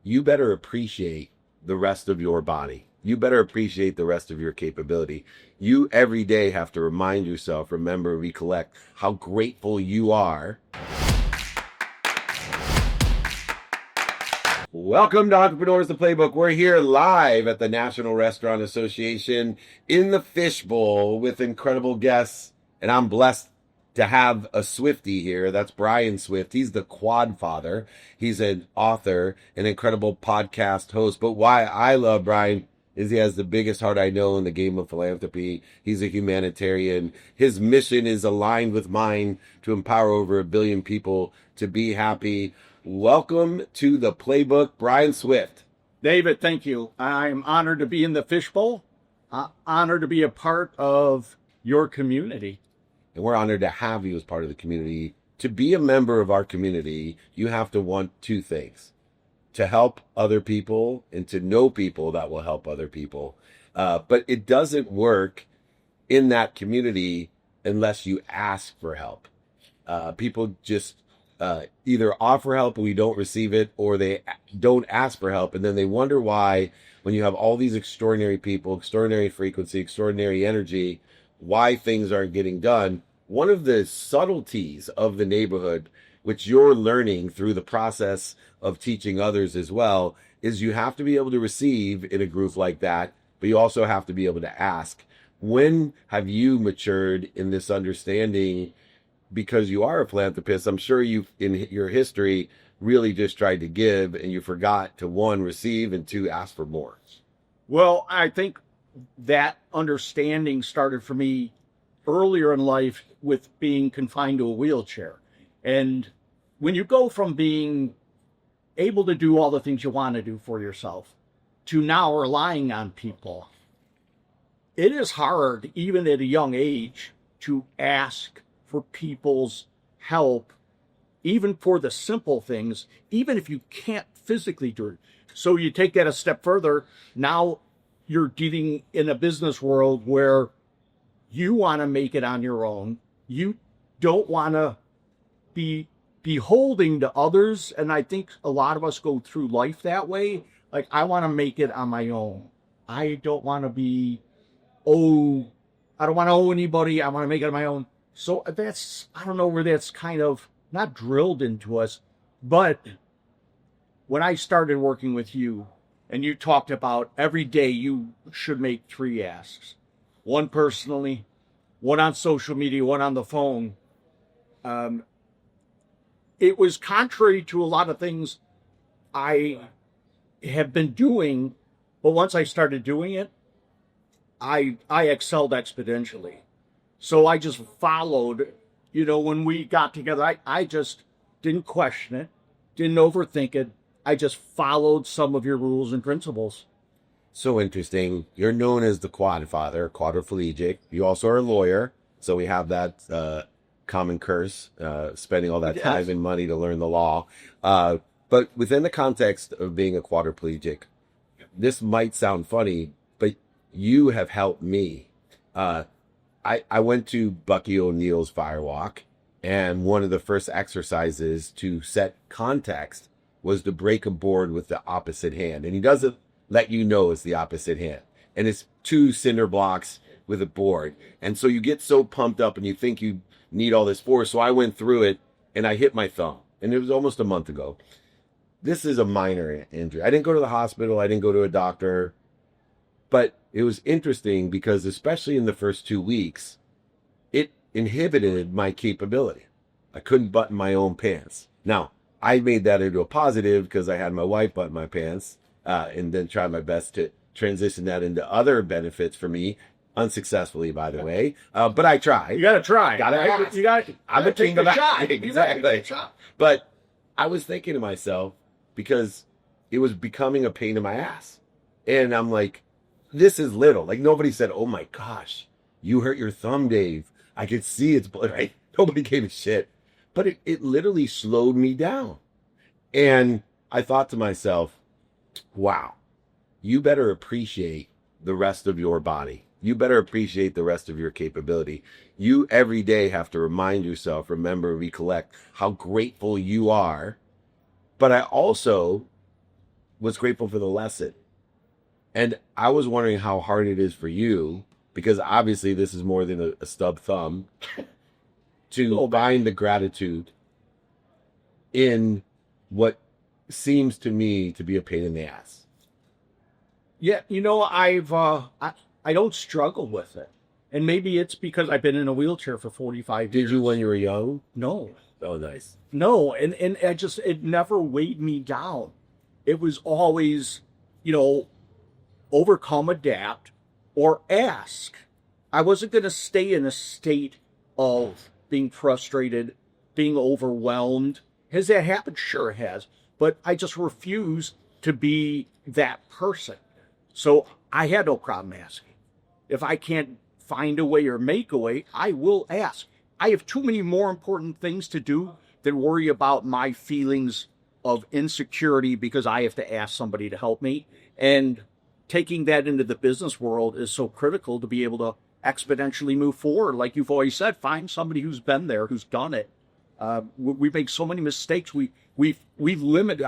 you better appreciate the rest of your body. You better appreciate the rest of your capability. You every day have to remind yourself, remember, recollect how grateful you are. Welcome to Entrepreneurs, the Playbook. We're here live at the National Restaurant Association in the Fishbowl with incredible guests. And I'm blessed to have a Swiftie here. That's Brian Swift. He's the quad father. He's an author, an incredible podcast host. But why I love Brian is he has the biggest heart I know in the game of philanthropy. He's a humanitarian. His mission is aligned with mine to empower over 1 billion people to be happy. Welcome to the Playbook, Brian Swift. David, thank you. I'm honored to be in the Fishbowl. Honored to be a part of your community. And we're honored to have you as part of the community. To be a member of our community, you have to want two things: to help other people and to know people that will help other people. But it doesn't work in that community unless you ask for help. People just either offer help and we don't receive it, or they don't ask for help. And then they wonder why, when you have all these extraordinary people, extraordinary frequency, extraordinary energy, why things aren't getting done. One of the subtleties of the neighborhood, which you're learning through the process of teaching others as well, is you have to be able to receive in a group like that, but you also have to be able to ask. When have you matured in this understanding? Because you are a philanthropist, I'm sure you, in your history, really just tried to give and you forgot to, one, receive, and two, ask for more. Well, I think that understanding started for me earlier in life with being confined to a wheelchair. And when you go from being able to do all the things you want to do for yourself to now relying on people, it is hard, even at a young age, to ask for people's help, even for the simple things, even if you can't physically do it. So you take that a step further. Now you're dealing in a business world where you want to make it on your own. You don't want to be beholding to others. And I think a lot of us go through life that way. Like, I want to make it on my own. I don't want to be, I don't want to owe anybody. I want to make it on my own. So that's, I don't know where that's kind of not drilled into us, but when I started working with you and you talked about every day you should make 3 asks, one personally, one on social media, one on the phone. It was contrary to a lot of things I have been doing, but once I started doing it, I excelled exponentially. So I just followed, when we got together, I just didn't question it, didn't overthink it. I just followed some of your rules and principles. So interesting. You're known as the quad father, quadriplegic. You also are a lawyer. So we have that common curse, spending all that time and money to learn the law. But within the context of being a quadriplegic, this might sound funny, but you have helped me. I went to Bucky O'Neill's Firewalk, and one of the first exercises to set context was to break a board with the opposite hand. And he doesn't let you know it's the opposite hand. And it's 2 cinder blocks with a board. And so you get so pumped up and you think you need all this force. So I went through it and I hit my thumb. And it was almost a month ago. This is a minor injury. I didn't go to the hospital. I didn't go to a doctor. But it was interesting because, especially in the first 2 weeks, it inhibited my capability. I couldn't button my own pants. Now, I made that into a positive because I had my wife button my pants, and then tried my best to transition that into other benefits for me, unsuccessfully, by the way. But I tried. You got to try. I'm a king of that. Exactly. But I was thinking to myself, because it was becoming a pain in my ass. And I'm like, this is little. Like, nobody said, oh my gosh, you hurt your thumb, Dave. I could see it's blood, right? Nobody gave a shit. But it literally slowed me down. And I thought to myself, wow, you better appreciate the rest of your body. You better appreciate the rest of your capability. You every day have to remind yourself, remember, recollect how grateful you are. But I also was grateful for the lesson. And I was wondering how hard it is for you, because obviously this is more than a stub thumb, to find the gratitude in what seems to me to be a pain in the ass. Yeah, I don't struggle with it. And maybe it's because I've been in a wheelchair for 45 years. Did you when you were young? No. Oh, nice. No, and it never weighed me down. It was always, overcome, adapt, or ask. I wasn't going to stay in a state of being frustrated, being overwhelmed. Has that happened? Sure it has. But I just refuse to be that person. So I had no problem asking. If I can't find a way or make a way, I will ask. I have too many more important things to do than worry about my feelings of insecurity because I have to ask somebody to help me. And taking that into the business world is so critical to be able to exponentially move forward. Like you've always said, find somebody who's been there, who's done it. We make so many mistakes. We limit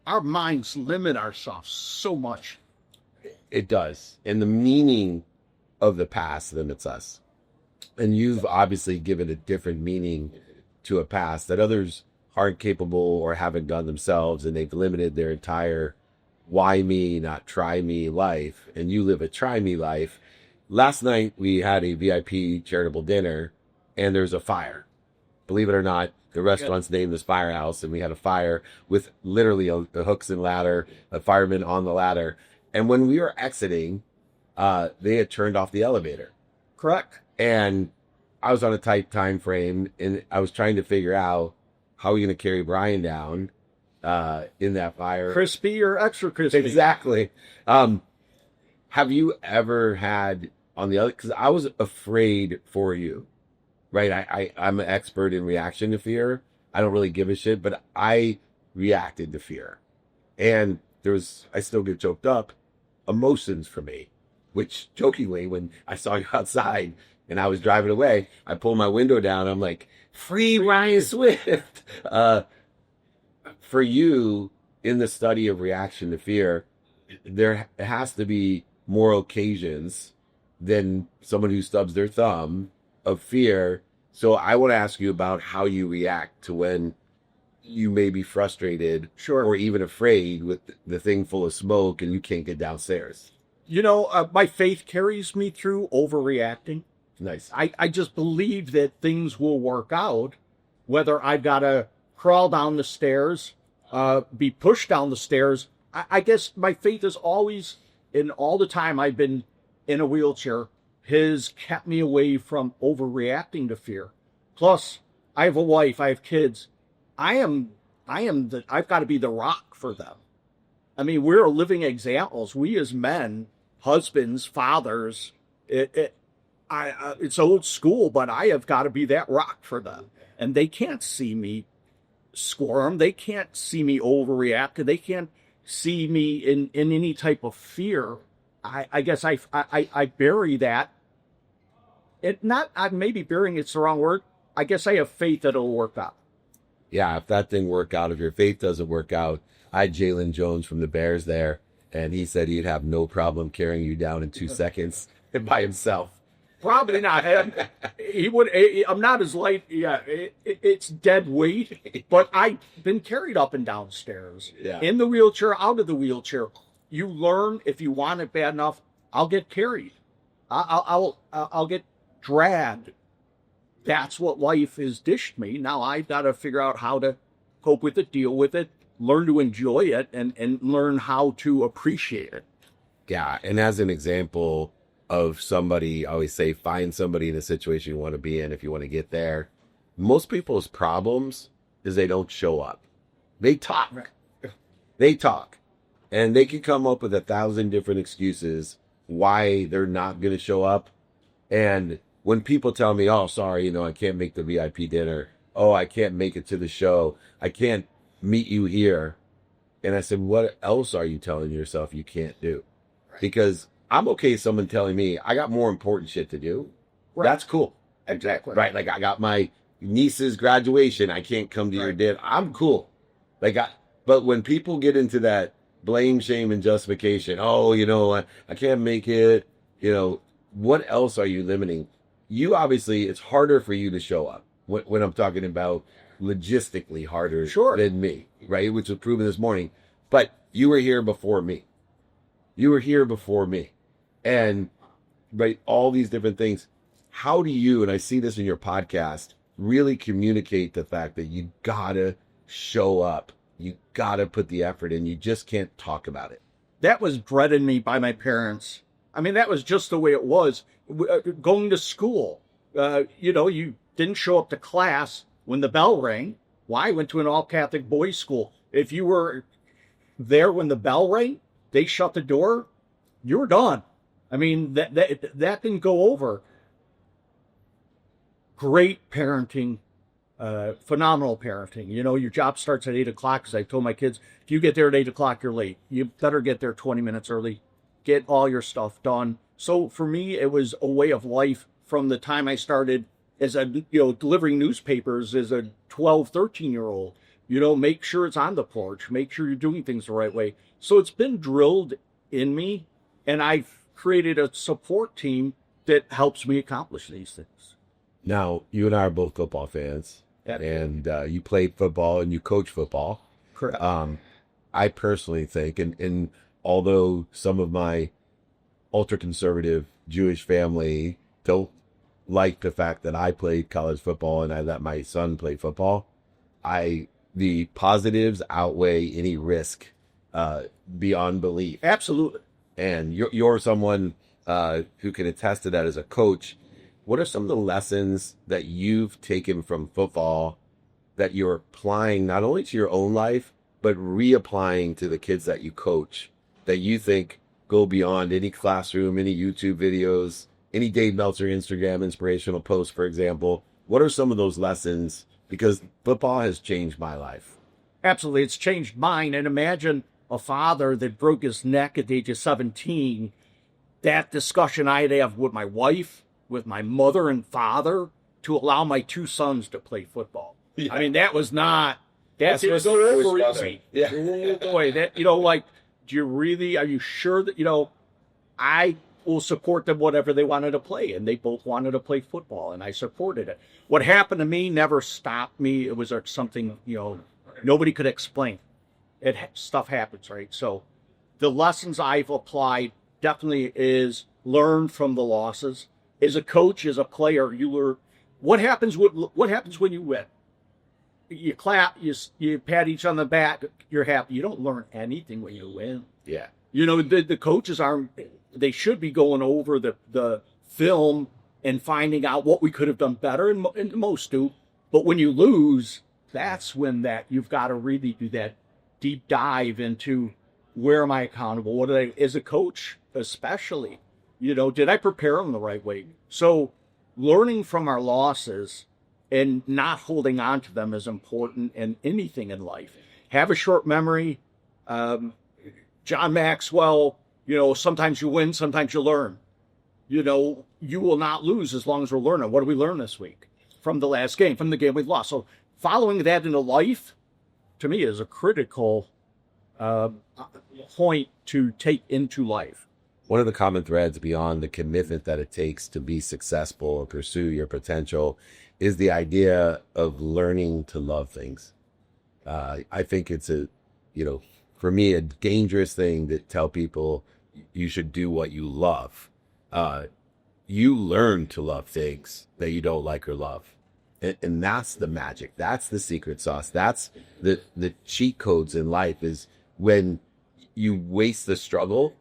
our minds, limit ourselves so much. It does. And the meaning of the past limits us. And you've obviously given a different meaning to a past that others aren't capable or haven't done themselves, and they've limited their entire why me, not try me life. And you live a try me life. Last night we had a VIP charitable dinner, and there's a fire. Believe it or not, the restaurant's named this Firehouse, and we had a fire with literally a hooks and ladder, a fireman on the ladder. And when we were exiting, they had turned off the elevator. Correct. And I was on a tight time frame, and I was trying to figure out how we're going to carry Brian down in that fire. Crispy or extra crispy? Exactly. Have you ever had on the other? Because I was afraid for you, right? I'm an expert in reaction to fear. I don't really give a shit, but I reacted to fear, and I still get choked up, emotions for me. Which jokingly, when I saw you outside and I was driving away, I pulled my window down. I'm like, free Ryan Swift. For you, in the study of reaction to fear, there has to be more occasions than someone who stubs their thumb of fear. So I want to ask you about how you react to when you may be frustrated, sure, or even afraid with the thing full of smoke and you can't get downstairs. My faith carries me through overreacting. Nice. I just believe that things will work out, whether I've got to crawl down the stairs, be pushed down the stairs. I guess my faith is always, in all the time I've been in a wheelchair, has kept me away from overreacting to fear. Plus, I have a wife, I have kids. I've got to be the rock for them. I mean, we're living examples. We as men, husbands, fathers, it's old school, but I have got to be that rock for them. And they can't see me squirm. They can't see me overreact. They can't see me in any type of fear. I guess I bury that. Maybe burying it's the wrong word. I guess I have faith that it'll work out. Yeah, if that didn't work out, if your faith doesn't work out, I had Jalen Jones from the Bears there, and he said he'd have no problem carrying you down in 2 seconds by himself. Probably not. He would. I'm not as light. Yeah, it's dead weight, but I've been carried up and down stairs. Yeah. In the wheelchair, out of the wheelchair. You learn, if you want it bad enough, I'll get carried. I'll get dragged. That's what life has dished me. Now I've got to figure out how to cope with it, deal with it, learn to enjoy it, and learn how to appreciate it. Yeah, and as an example of somebody, I always say, find somebody in a situation you want to be in if you want to get there. Most people's problems is they don't show up. They talk. Right. They talk. And they can come up with 1,000 different excuses why they're not going to show up. And when people tell me, oh, sorry, I can't make the VIP dinner. Oh, I can't make it to the show. I can't meet you here. And I said, what else are you telling yourself you can't do? Right. Because I'm okay with someone telling me I got more important shit to do. Right. That's cool. Exactly. Right. Like I got my niece's graduation. I can't come to your dinner. I'm cool. But when people get into that blame, shame, and justification. Oh, I can't make it. What else are you limiting? You obviously, it's harder for you to show up when I'm talking about logistically harder Sure. than me, right? Which was proven this morning. But you were here before me. You were here before me. And, right, all these different things. How do you, and I see this in your podcast, really communicate the fact that you gotta show up? You gotta put the effort in. You just can't talk about it. That was bred in me by my parents. I mean, that was just the way it was. Going to school, you didn't show up to class when the bell rang. Why? I went to an all-Catholic boys' school. If you were there when the bell rang, they shut the door, you were done. I mean, that didn't go over. Great parenting, phenomenal parenting. Your job starts at 8 o'clock, because I told my kids, if you get there at 8 o'clock, you're late. You better get there 20 minutes early. Get all your stuff done. So for me, it was a way of life from the time I started as delivering newspapers as a 12, 13-year-old. Make sure it's on the porch. Make sure you're doing things the right way. So it's been drilled in me, and I've created a support team that helps me accomplish these things. Now, you and I are both football fans, and you played football and you coach football. Correct. I personally think, and although some of my ultra-conservative Jewish family don't like the fact that I played college football and I let my son play football, the positives outweigh any risk beyond belief. Absolutely. And you're someone who can attest to that as a coach. What are some of the lessons that you've taken from football that you're applying not only to your own life, but reapplying to the kids that you coach, that you think go beyond any classroom, any YouTube videos, any Dave Meltzer Instagram inspirational post, for example? What are some of those lessons? Because football has changed my life. Absolutely. It's changed mine. And imagine a father that broke his neck at the age of 17. That discussion I'd have with my wife, with my mother and father, to allow my 2 sons to play football. Yeah. I mean, that was not... That's was crazy. Yeah. Boy, do you really... Are you sure that, I will support them whatever they wanted to play, and they both wanted to play football, and I supported it. What happened to me never stopped me. It was something, nobody could explain. Stuff happens, right? So the lessons I've applied definitely is learn from the losses. As a coach, as a player, you learn what happens when you win. You clap, you pat each on the back, you're happy. You don't learn anything when you win. Yeah. The coaches they should be going over the film and finding out what we could have done better, and most do. But when you lose, that's when you've got to really do that deep dive into, where am I accountable? What did I, as a coach, especially, did I prepare them the right way? So learning from our losses and not holding on to them is important in anything in life. Have a short memory. John Maxwell, sometimes you win, sometimes you learn. You will not lose as long as we're learning. What did we learn this week from the last game, from the game we've lost? So following that into life, to me, is a critical point to take into life. One of the common threads beyond the commitment that it takes to be successful or pursue your potential is the idea of learning to love things. I think it's for me, a dangerous thing to tell people you should do what you love. You learn to love things that you don't like or love. And that's the magic. That's the secret sauce. That's the cheat codes in life, is when you waste the struggle,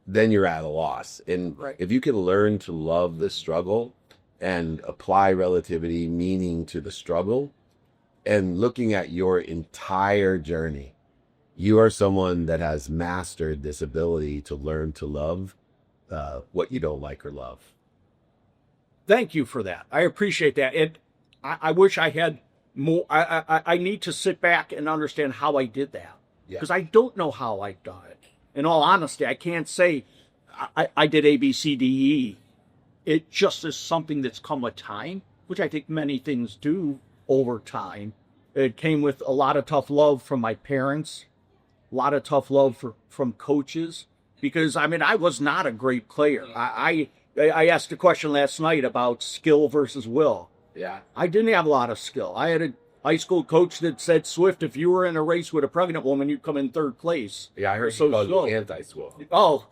then you're at a loss. And right. If you can learn to love the struggle and apply relativity meaning to the struggle, and looking at your entire journey, you are someone that has mastered this ability to learn to love what you don't like or love. Thank you for that. I appreciate that. I wish I had more. I need to sit back and understand how I did that, because I don't know how I've done it. In all honesty, I can't say I did A, B, C, D, E. It just is something that's come with time, which I think many things do over time. It came with a lot of tough love from my parents, a lot of tough love from coaches because, I mean, I was not a great player. I asked a question last night about skill versus will. Yeah. I didn't have a lot of skill. I had a high school coach that said, Swift, if you were in a race with a pregnant woman, you'd come in third place. Yeah, I heard you called you anti-swole. Oh,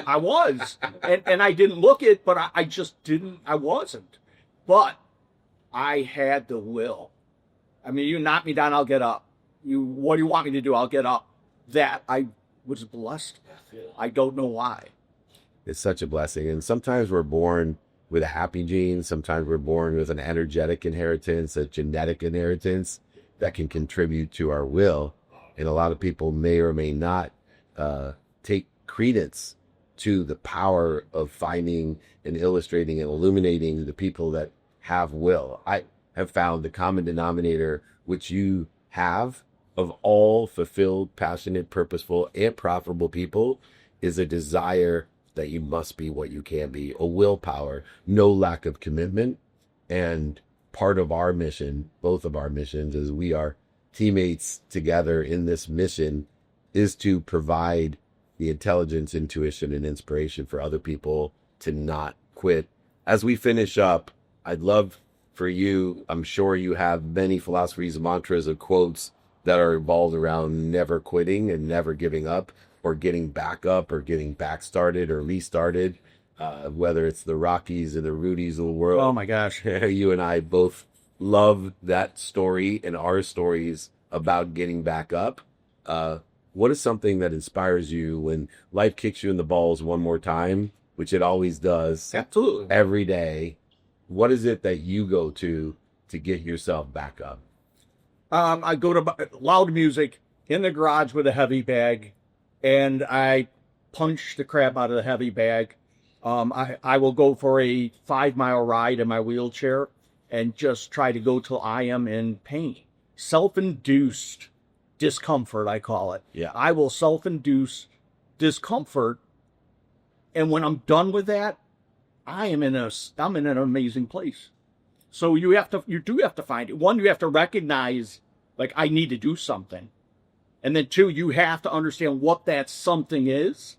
I was. And I didn't look it, but I just didn't. I wasn't. But I had the will. I mean, you knock me down, I'll get up. What do you want me to do? I'll get up. That I was blessed with. I don't know why. It's such a blessing. And sometimes we're born with a happy gene. Sometimes we're born with an energetic inheritance, a genetic inheritance that can contribute to our will. And a lot of people may or may not take credence to the power of finding and illustrating and illuminating the people that have will. I have found the common denominator, which you have, of all fulfilled, passionate, purposeful, and profitable people, is a desire that you must be what you can be, a willpower, no lack of commitment. And part of our mission, both of our missions, as we are teammates together in this mission, is to provide the intelligence, intuition, and inspiration for other people to not quit. As we finish up, I'd love for you, I'm sure you have many philosophies, mantras, and quotes that are involved around never quitting and never giving up, or getting back up, or getting back started or restarted, whether it's the Rockies or the Rudies of the world. Oh my gosh. You and I both love that story and our stories about getting back up. What is something that inspires you when life kicks you in the balls one more time, which it always does? Absolutely. Every day. What is it that you go to get yourself back up? I go to loud music in the garage with a heavy bag, and I punch the crap out of the heavy bag. I will go for a 5-mile ride in my wheelchair and just try to go till I am in pain. Self-induced discomfort, I call it. Yeah. I will self-induce discomfort, and when I'm done with that, I'm in an amazing place. So you do have to find it. One, you have to recognize, like, I need to do something. And then two, you have to understand what that something is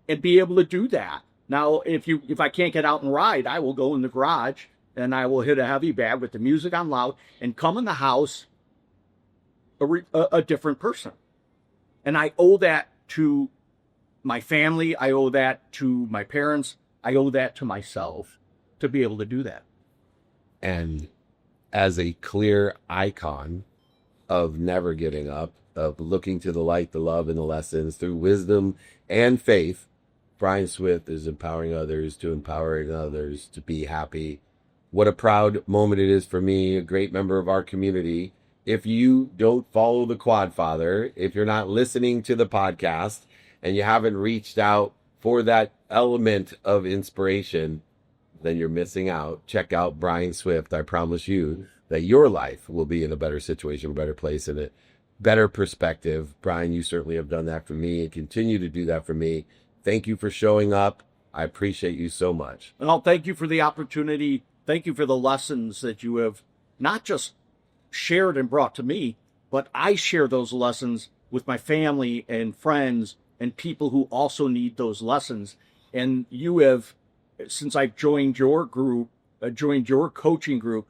and be able to do that. Now, if I can't get out and ride, I will go in the garage and I will hit a heavy bag with the music on loud and come in the house a different person. And I owe that to my family. I owe that to my parents. I owe that to myself to be able to do that. And as a clear icon of never giving up, of looking to the light, the love, and the lessons through wisdom and faith, Brian Swift is empowering others to empowering others to be happy. What a proud moment it is for me, a great member of our community. If you don't follow the Quad Father, if you're not listening to the podcast and you haven't reached out for that element of inspiration, then you're missing out. Check out Brian Swift. I promise you that your life will be in a better situation, a better place, and a better perspective. Brian, you certainly have done that for me and continue to do that for me. Thank you for showing up. I appreciate you so much. Well, thank you for the opportunity. Thank you for the lessons that you have not just shared and brought to me, but I share those lessons with my family and friends and people who also need those lessons. And you have, since I've joined your group, joined your coaching group,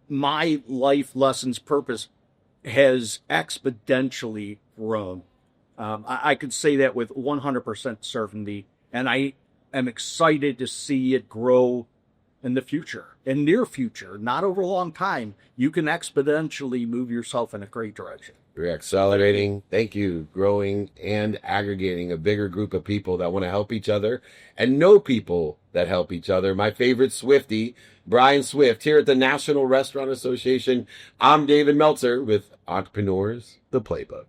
my life lessons purpose has exponentially grown. I could say that with 100% certainty. And I am excited to see it grow in the future, in near future, not over a long time. You can exponentially move yourself in a great direction. You're accelerating. Thank you. Growing and aggregating a bigger group of people that want to help each other and know people that help each other. My favorite Swiftie, Brian Swift, here at the National Restaurant Association. I'm David Meltzer with Entrepreneurs, the Playbook.